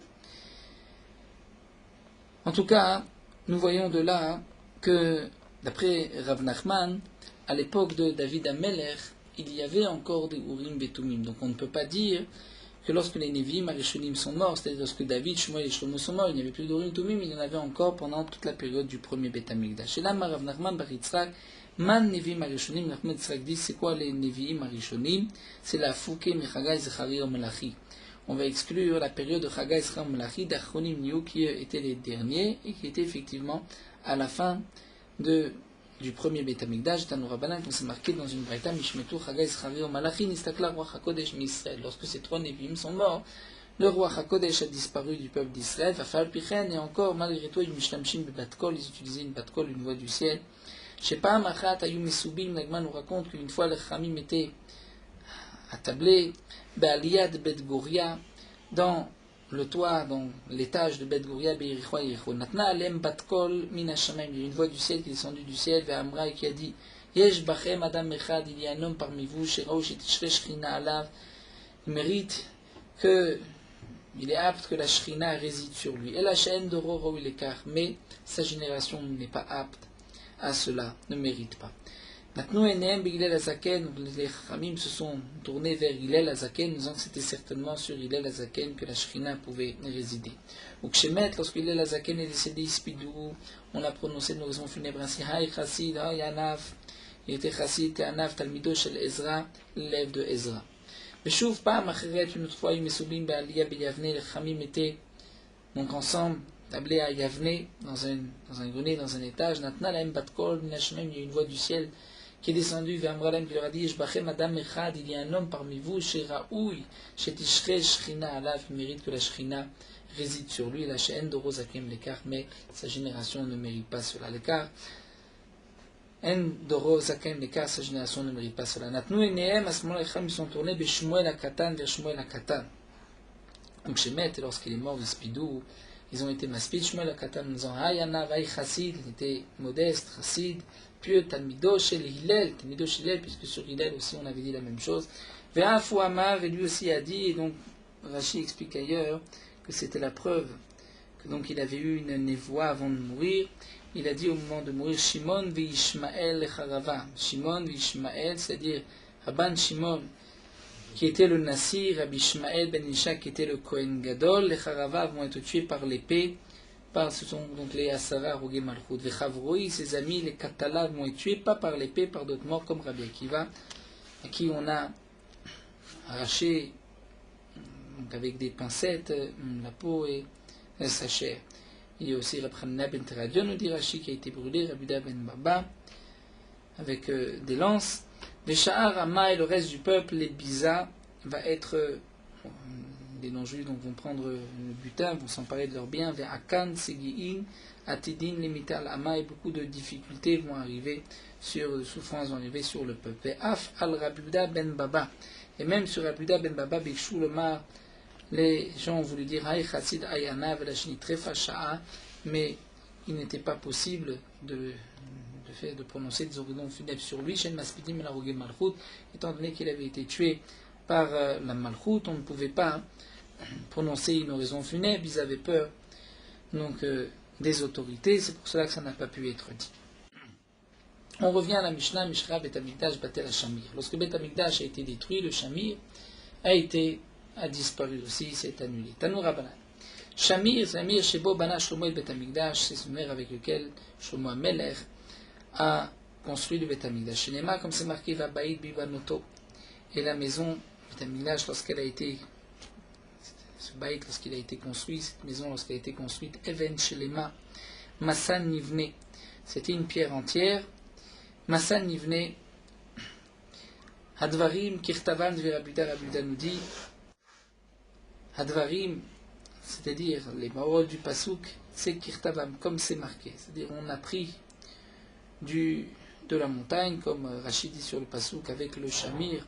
En tout cas, nous voyons de là que, d'après Rav Nachman, à l'époque de David Amelech, il y avait encore des Urim Vetumim. Donc on ne peut pas dire que lorsque les Nevi'im Arishonim sont morts, c'est-à-dire lorsque David, Shmuel et Shlomo sont morts, il n'y avait plus d'Urim Vetumim, il y en avait encore pendant toute la période du premier Beth Amikdash. Et là, Rav Nachman Bar Yitzhak, Man Nevi'im Arishonim, Nachman Yitzhak dit, c'est quoi les Nevi'im Arishonim? C'est la Fouké Mechagai Zechariah Melachi. On va exclure la période de Chagai Zechariah Melachi, d'Achronim Niou, qui étaient les derniers, et qui étaient effectivement à la fin du premier Beth Amikdash, dans le Rabbanan, comme c'est marqué dans une braïta, Mishmetu Chagai Zechariah Melachi, Nistakla Roi HaKodesh Misraël. Lorsque ces trois Nevi'im sont morts, le roi HaKodesh a disparu du peuple d'Israël, Vafal Pichen, et encore, malgré tout, ils Mishlamshim Batkol, ils utilisaient une Batkol, une voix du ciel. Shepa Machat Ayum Mesubim, Nagman nous raconte qu'une fois les Chamim étaient attablés, Be'aliyad Bet Goria, dans le toit, dans l'étage de Bet Goria, Be'iricho Yericho. Natna Alem Batkol Min Hashamayim, il y a une voix du ciel qui est descendue du ciel, Ve'amra, et qui a dit, Yesh Bachem Adam Echad, il y a un homme parmi vous, Sheraou Shetishre Shrina Alav, il mérite il est apte que la Shrina réside sur lui. Et la chaîne de Roro il écart, mais sa génération n'est pas apte à cela, ne mérite pas. Maintenant, les Chachamim se sont tournés vers Hillel Azaken, disant que c'était certainement sur Hillel Azaken que la Shrina pouvait résider. Ou Kshemet, lorsque Hillel Azaken est décédé, Ispidou, on a prononcé une oraison funèbre ainsi, Hay Chassid, Hay Anav, il était Chassid, et Anav, Talmido Shel Ezra, l'élève de Ezra. Mais Chouv Pam, Acheret, une autre fois, Yimesubim, Ba'aliyah, Beyavne, les Chachamim étaient donc ensemble, tablés à Yavne, dans un grenier, dans un étage, Natna Laem Batkol, Minashmem, il y a une voix du ciel qui est descendu vers Amralem, qui leur a dit, Eshbachem Adam Echad, il y a un homme parmi vous, chez Raoui, chez Tishre Shrina Alav, qui mérite que la Shrina réside sur lui, la She'en Doro Zakem l'écart, mais sa génération ne mérite pas cela. L'écart En Doro Zaken Lekar, sa génération ne mérite pas cela. Natnu et Nehem, à ce moment-là, les Chachamim sont tournés vers Shmuel HaKatan, vers Shmuel HaKatan. Donc Shemet, lorsqu'il est mort de Spidou, ils ont été maspid. Shmuel HaKatan nous disant Hayana Vaï Chassid, il était modeste, Chassid, pieux, Talmido Shel Hillel, Talmido Shel Hillel, puisque sur Hillel aussi on avait dit la même chose. Ve'afu Amar, et lui aussi a dit, et donc Rashi explique ailleurs que c'était la preuve que donc il avait eu une névoie avant de mourir. Il a dit au moment de mourir Shimon ve'Ishmael lecharava. Shimon ve'Ishmael, c'est-à-dire Rabban Shimon, qui était le Nassir, Rabbi Ishmael ben Isha, qui était le Kohen Gadol, les Charava vont être tués par l'épée, ce sont donc les Asara, Rogé Malchut. Vechavroï, ses amis, les Katala, vont être tués, pas par l'épée, par d'autres morts, comme Rabbi Akiva, à qui on a arraché, donc avec des pincettes, la peau et sa chair. Il y a aussi Rabbi Hanina ben Teradion, nous dit Rashi, qui a été brûlé, Rabbi Uda ben Baba, avec des lances. Les Sha'ar, Amma et le reste du peuple, les Biza, va être. Les non-juifs donc vont prendre le butin, vont s'emparer de leurs biens, vers Akan, Segi'in, Atidin, Limital, Amma, et beaucoup de difficultés vont arriver de souffrances vont arriver sur le peuple. Et Af al Rabuda ben Baba, et même sur Rabuda ben Baba, Bikshou le Mar, les gens ont voulu dire Hay Chassid Ayana, Velashini Trefa Sha'a, mais il n'était pas possible de prononcer des oraisons funèbres sur lui, Shen Maspidim et la Rogé Malchut, étant donné qu'il avait été tué par la Malchut, on ne pouvait pas prononcer une oraison funèbre, ils avaient peur donc des autorités, c'est pour cela que ça n'a pas pu être dit. On revient à la Mishnah, Mishra Bet Hamikdash Batel HaShamir. Lorsque Bet Hamikdash a été détruit, le Shamir a disparu aussi, c'est annulé. Tanou Rabbanan. Shamir, Shebo Bana Shlomo et Bet Hamikdash, c'est ce maire avec lequel Shlomo Amelech a construit le Bet Hamikdash. Shenema, comme c'est marqué, Vabaïd Bibanoto. Et la maison Bet Hamikdash, lorsqu'elle a été construit, cette maison, lorsqu'elle a été construite, Even Shelema, Massan Nivne, c'était une pierre entière. Massan Nivne, Hadvarim, Kirtavan, Verabuda, Rabuda nous dit, Hadvarim, c'est-à-dire les paroles du Pasuk, c'est Kirtavam, comme c'est marqué. C'est-à-dire, on a pris de la montagne, comme Rachid dit sur le Pasuk, avec le Shamir,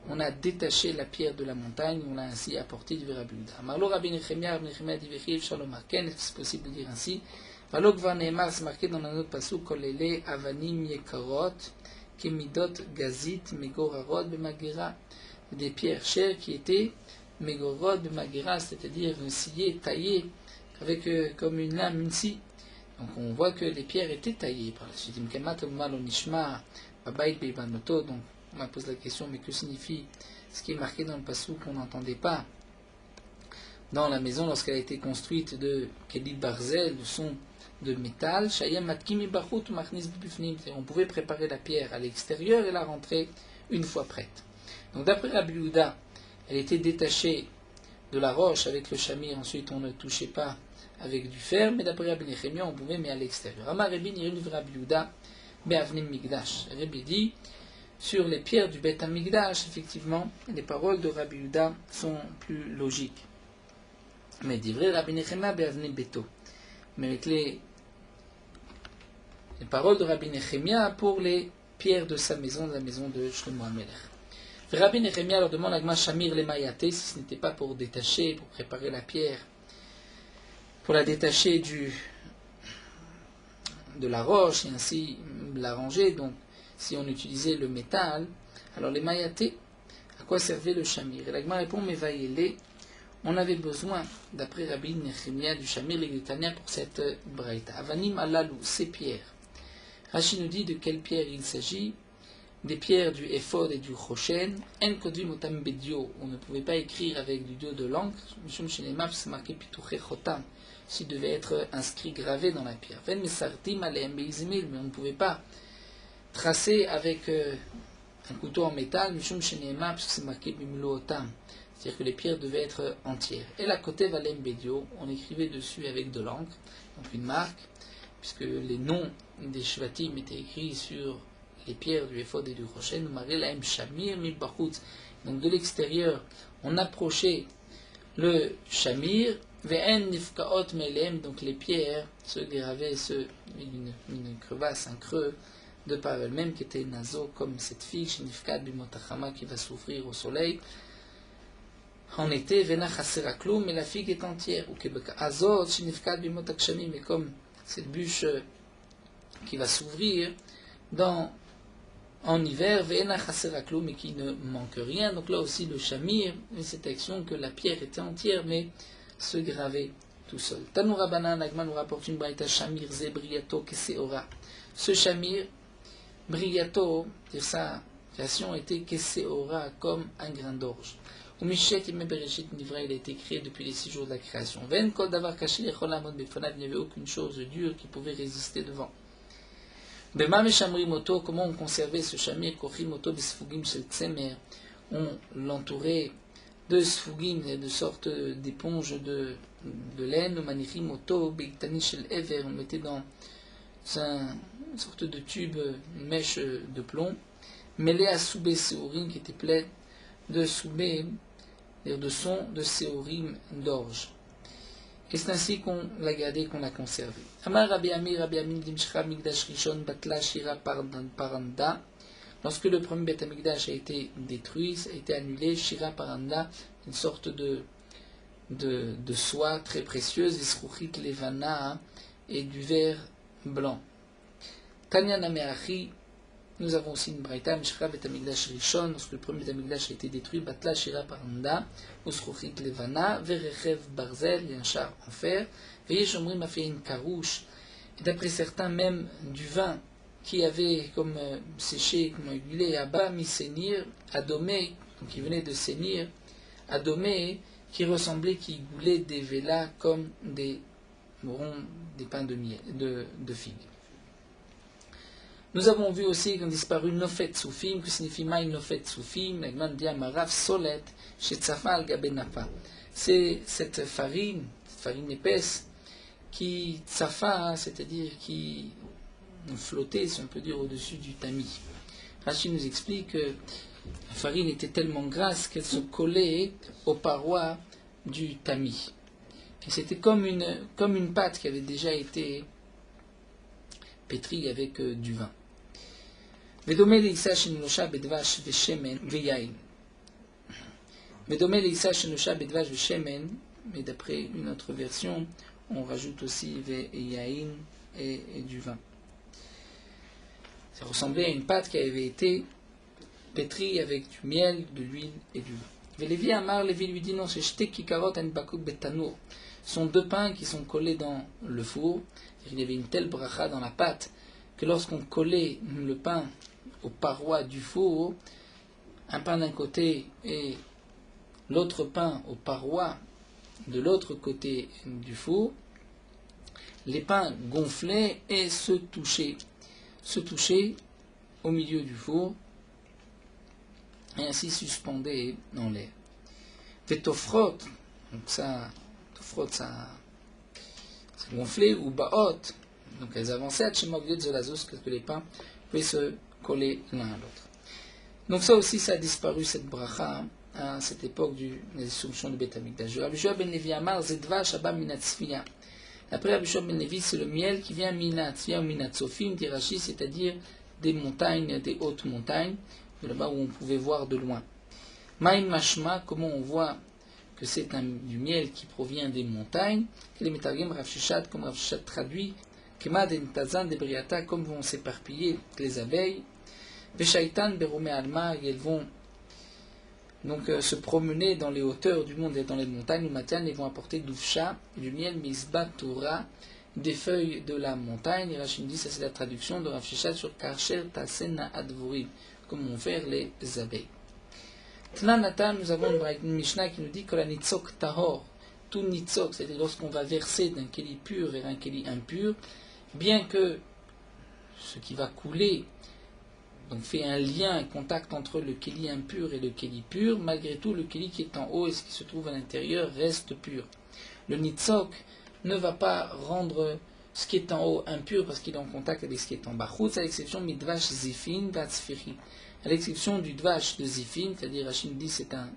on a détaché la pierre de la montagne, on l'a ainsi apporté du Verabuda. Marlo Rabbi Nechemia dit Vechiv Shalom Arken, est-ce que c'est possible de dire ainsi? Valok Var Nehemar, c'est marqué dans un autre Pasuk, Kolele Avanim Yekarot, Kemidot Gazit, Megorarot Bemagira, des pierres chères qui étaient Megorot Bemagira, c'est-à-dire sciées, taillées, avec comme une lame, une scie. Donc on voit que les pierres étaient taillées par la suite. Donc on me pose la question, mais que signifie ce qui est marqué dans le passage qu'on n'entendait pas dans la maison lorsqu'elle a été construite de Kedit Barzel, de son de métal. On pouvait préparer la pierre à l'extérieur et la rentrer une fois prête. Donc d'après Rabbi Yehuda, elle était détachée de la roche avec le chamir, ensuite on ne touchait pas avec du fer, mais d'après Rabbi Nechemia, on pouvait, mais à l'extérieur. Amar Rabbi Yehuda, Be'avnim Migdash. Rabbi dit, sur les pierres du Bet HaMikdash, effectivement, les paroles de Rabbi Yehuda sont plus logiques. Mais d'ivré Rabbi Nechemia, Be'avnim Beto. Mais avec les paroles de Rabbi Nechemia pour les pierres de sa maison, de la maison de Shlomo HaMelech. Rabbi Nechemia leur demande à Gma Shamir les Mayaté, si ce n'était pas pour détacher, pour préparer la pierre, pour la détacher de la roche et ainsi l'arranger. Donc, si on utilisait le métal, alors les Mayaté, à quoi servait le Shamir? Et l'Agma répond, mais vaillez-les, on avait besoin, d'après Rabbi Nechemia, du Shamir et du Tania pour cette braïta. Avanim alalou, ces pierres. Rashi nous dit de quelles pierres il s'agit. Des pierres du Ephod et du Choshen, En Kodvim Otam Bedio, on ne pouvait pas écrire avec du dos de l'encre, Mishum Shenemaf, c'est marqué Pituche Chotam, s'il devait être inscrit, gravé dans la pierre. Ven Mesartim Aleem Beizmil, mais on ne pouvait pas tracer avec un couteau en métal, Mishum Shenemaf, c'est marqué Bimlo Otam, c'est-à-dire que les pierres devaient être entières. Et la Kotev Aleem Bedio, on écrivait dessus avec de l'encre, donc une marque, puisque les noms des Shvatim étaient écrits sur les pierres du Ephod et du Choshen, donc de l'extérieur, on approchait le Shamir, donc les pierres se gravaient une crevasse, un creux, de par elle-même, qui était nazo, comme cette fille, Shinifkat Bimotachama, qui va souffrir au soleil. En été, Vena Chaseraklum, mais la figue est entière. Ou Kebeka Azot, Shinifkat Bimotakshami, mais comme cette bûche qui va s'ouvrir en hiver, Vena Chaseraklum, mais qui ne manque rien. Donc là aussi, le Shamir, cette action que la pierre était entière, mais se gravait tout seul. Tanoura Banan, Agman nous rapporte une braïta Shamir, Zebriato, Keseora. Ce Shamir, Briato, sa création était Keseora, comme un grain d'orge. Ou Mishet Yemé Bereshit Nivra, il a été créé depuis les 6 jours de la création. Ven Kol Davar Kashi Lechol Amod Befonav, il n'y avait aucune chose dure qui pouvait résister devant. Bema Meshamri Moto, comment on conservait ce Shamir, Kochim Moto Besfugim Shel Tsemer, on l'entourait de sfugim, de sortes d'éponges de laine, ou Manichim Moto Beitani Shel Ever, on mettait dans une sorte de tube, une mèche de plomb, mêlée à Soubé Seorim, qui était pleine de Soubé, de son de Seorim d'orge. Et c'est ainsi qu'on l'a gardé, qu'on l'a conservé. Amar Rabbi Amir Dimshra Migdash Rishon Batla Shira Paranda. Lorsque le premier Beth Amikdash a été détruit, a été annulé, Shira Paranda, une sorte de soie très précieuse, Isruchit Levana, et du verre blanc. Tanya Nameachi, nous avons aussi une braïta, Mishra Bet Amikdash Rishon, lorsque le premier Bet Amikdash a été détruit, Batla Shira Paranda, Usruchit Levana, Verechev Barzel, il y a un char en fer, Veyeshomrim a fait une carouche, et d'après certains même du vin qui avait comme séché, comme huilé, Abba Misenir, Adomé, donc qui venait de Sénir, Adomé, qui ressemblait, qui goulait des vélas comme des pains de miel, de figues. Nous avons vu aussi qu'ont disparu Nofet Soufim, que signifie Maï Nofet Soufim, Nagman dit Amarav Solet, chez Tsafa al Gabenapa. C'est cette farine épaisse, qui Tsafa, c'est-à-dire qui flottait, si on peut dire, au-dessus du tamis. Rachid nous explique que la farine était tellement grasse qu'elle se collait aux parois du tamis. Et c'était comme une pâte qui avait déjà été pétrie avec du vin. Vedome leissa shenosha bedvash veshemen veyain. Vedome leissa shenosha bedvash veshemen, mais d'après une autre version, on rajoute aussi veyain et du vin. Ça ressemblait à une pâte qui avait été pétrie avec du miel, de l'huile et du vin. Vélévi Amar, Lévi lui dit non, c'est jeté kikarot en bakuk betanour. Ce sont 2 pains qui sont collés dans le four. Il y avait une telle bracha dans la pâte que lorsqu'on collait le pain aux parois du four, un pain d'un côté et l'autre pain aux parois de l'autre côté du four, les pains gonflaient et se touchaient au milieu du four et ainsi suspendaient dans l'air. Vetofrot, donc ça gonflait, ou baot, donc elles avançaient à Tchemoglet Zolazos, que les pains pouvaient se coller l'un à l'autre. Donc ça aussi, ça a disparu, cette bracha, à cette époque de la destruction du Beth Amikdash. Rabbi Shua ben Levi Amar, Zedva Shabbat Minatzfia. Après Rabbi Shua ben Levi, c'est le miel qui vient Minatzfia ou Minatzofim, dit Rashi, c'est-à-dire des montagnes, des hautes montagnes, de là-bas où on pouvait voir de loin. Maïm Mashma, comment on voit que c'est du miel qui provient des montagnes, que les Metargem Rav Sheshat, comme Rav Sheshat traduit, Kemad en Tazan de Briata, comme vont s'éparpiller les abeilles, Veshaitan Beromé Alma, et elles vont donc se promener dans les hauteurs du monde et dans les montagnes, le matin, ils vont apporter d'Ufsha, du miel, Misbat Torah, des feuilles de la montagne. Et Rachid dit, ça c'est la traduction de Rav Sheshat sur Karcher Tasena Advorim, comme vont faire les abeilles. Tnanata, nous avons une Mishnah qui nous dit que la nitzok tahor, tout nitzok, c'est-à-dire lorsqu'on va verser d'un keli pur vers un keli impur, bien que ce qui va couler donc fait un lien, un contact entre le keli impur et le keli pur, malgré tout le keli qui est en haut et ce qui se trouve à l'intérieur reste pur. Le nitzok ne va pas rendre ce qui est en haut impur parce qu'il est en contact avec ce qui est en bas. À l'exception midvash zifin vatzfiri. À l'exception du dvash de zifin, c'est-à-dire Rachid dit c'est un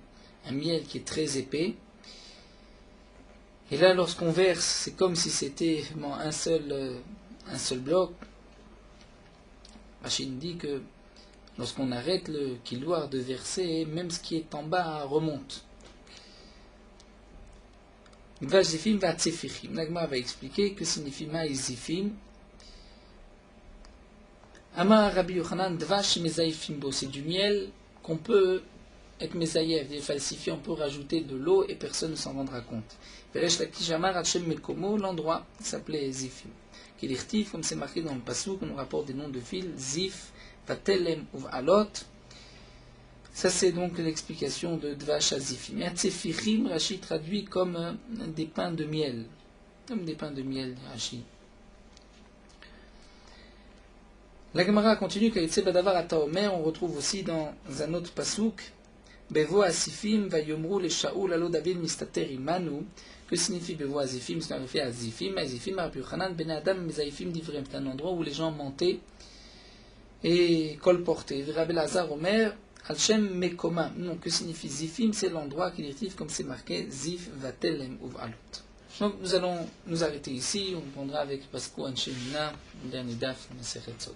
miel qui est très épais. Et là, lorsqu'on verse, c'est comme si c'était un seul bloc. Rachid dit que lorsqu'on arrête le kilouar de verser, même ce qui est en bas remonte. Vazifim va tsefichim. L'Agma va expliquer que signifie maïzifim. Amar Rabbi Yochanan dvash mezaïfimbo. C'est du miel qu'on peut être mezaïef, des falsifiés, on peut rajouter de l'eau et personne ne s'en rendra compte. Veresh lakish amar Hachem mekomo, l'endroit s'appelait Zifim. Qu'il est comme c'est marqué dans le passou, qu'on nous rapporte des noms de villes, Zif, Vatelem ou Alot. Ça c'est donc l'explication de Dvash Azifim. Et Atsefichim, Rashi traduit comme des pains de miel. Comme des pains de miel, Rashi. La Gemara continue qu'Aïtse Badavar Ataomer, on retrouve aussi dans un autre pasouk, Bevo Asifim, Vayomru le Shaoul Alo David Mistater Imanu. Que signifie Bevo Azifim? C'est un fait Azifim. Azifim, Rabbi Yochanan, Ben Adam, Mezaïfim Divrem. C'est un endroit où les gens mentaient et colportaient. Rabbi Lazar Omer, Al-Shem Mekoma. Non, que signifie Zifim? C'est l'endroit qui est comme c'est marqué Zif Vatelem Uv Alot. Donc nous allons nous arrêter ici. On prendra avec Pasco Anshemina, le dernier daf, Meseret Sod.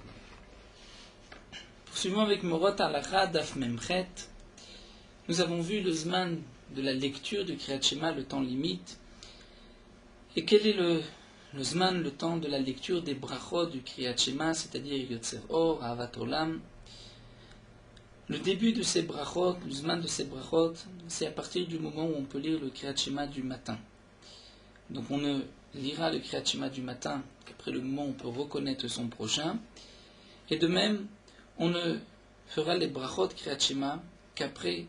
Poursuivons avec Morot Alacha, daf Memchet. Nous avons vu le Zman de la lecture du Kriyat Shema, le temps limite. Et quel est le Zman, le temps de la lecture des brachot du Kriyat Shema, c'est-à-dire Yotzer Or, Ahavat Olam. Le début de ces brachot, le Zman de ces brachot, c'est à partir du moment où on peut lire le Kriyat Shema du matin. Donc on ne lira le Kriyat Shema du matin qu'après le moment où on peut reconnaître son prochain. Et de même, on ne fera les brachot Kriyat Shema qu'après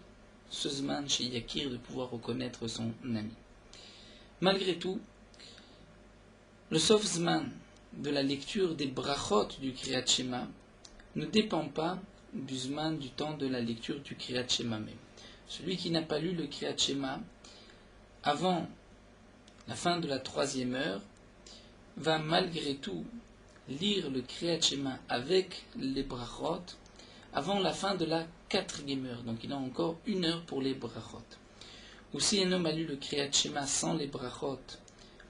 ce Zman chez Yakir de pouvoir reconnaître son ami. Malgré tout, le Sof Zman de la lecture des brachot du Kriyat Shema ne dépend pas du Zman du temps de la lecture du Kriyat Shema même. Celui qui n'a pas lu le Kriyat Shema avant la fin de la 3e heure va malgré tout lire le Kriyat Shema avec les brachot avant la fin de la 4e heure. Donc il a encore 1 heure pour les brachot. Ou si un homme a lu le Kriyat Shema sans les brachot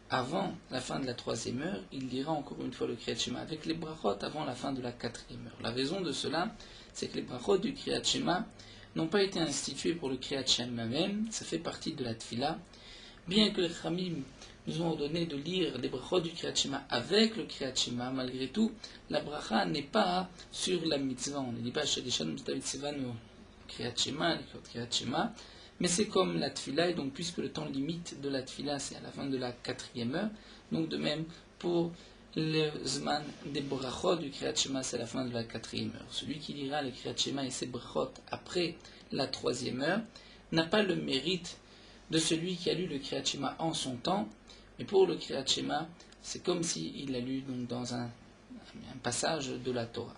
avant la fin de la 3e heure, il lira encore une fois le Kriyat Shema avec les brachot avant la fin de la 4e heure. La raison de cela, c'est que les brachot du Kriyat Shema n'ont pas été institués pour le Kriyat Shema même, ça fait partie de la Tfila. Bien que les Khamim nous ont ordonné de lire les brachot du Kriyat Shema avec le Kriyat Shema, malgré tout, la bracha n'est pas sur la mitzvah. On ne dit pas chez les Shalom David Sivan ou Kriyat Shema, mais c'est comme la Tfila, et donc puisque le temps limite de la Tfila c'est à la fin de la 4e heure, donc de même pour le Zman des brachot du Kriyat Shema c'est à la fin de la 4e heure. Celui qui lira le Kriyat Shema et ses brachot après la 3e heure n'a pas le mérite de celui qui a lu le Kriyat Shema en son temps, mais pour le Kriyat Shema, c'est comme s'il l'a lu donc dans un passage de la Torah.